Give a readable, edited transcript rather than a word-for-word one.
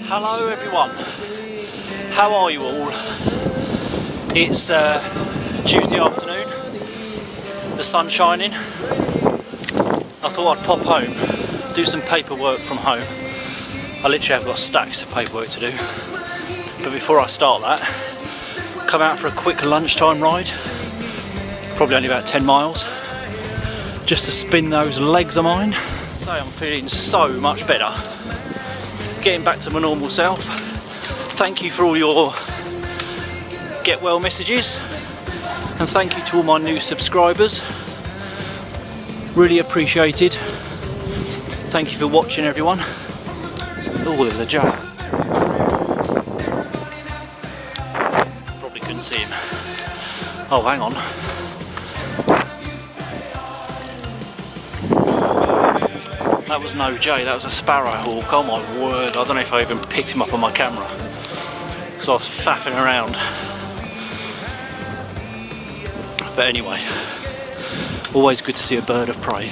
Hello everyone, how are you all? It's Tuesday afternoon, the sun's shining. I thought I'd pop home, do some paperwork from home. I literally have got stacks of paperwork to do. But before I start that, come out for a quick lunchtime ride, probably only about 10 miles, just to spin those legs of mine. So I'm feeling so much better. Getting back to my normal self. Thank you for all your get well messages, and thank you to all my new subscribers. Really appreciated. Thank you for watching, everyone. Oh, there's a jay. Probably couldn't see him. Oh, hang on. That was no jay, that was a sparrowhawk. Oh my word, I don't know if I even picked him up on my camera because I was faffing around. But anyway, always good to see a bird of prey.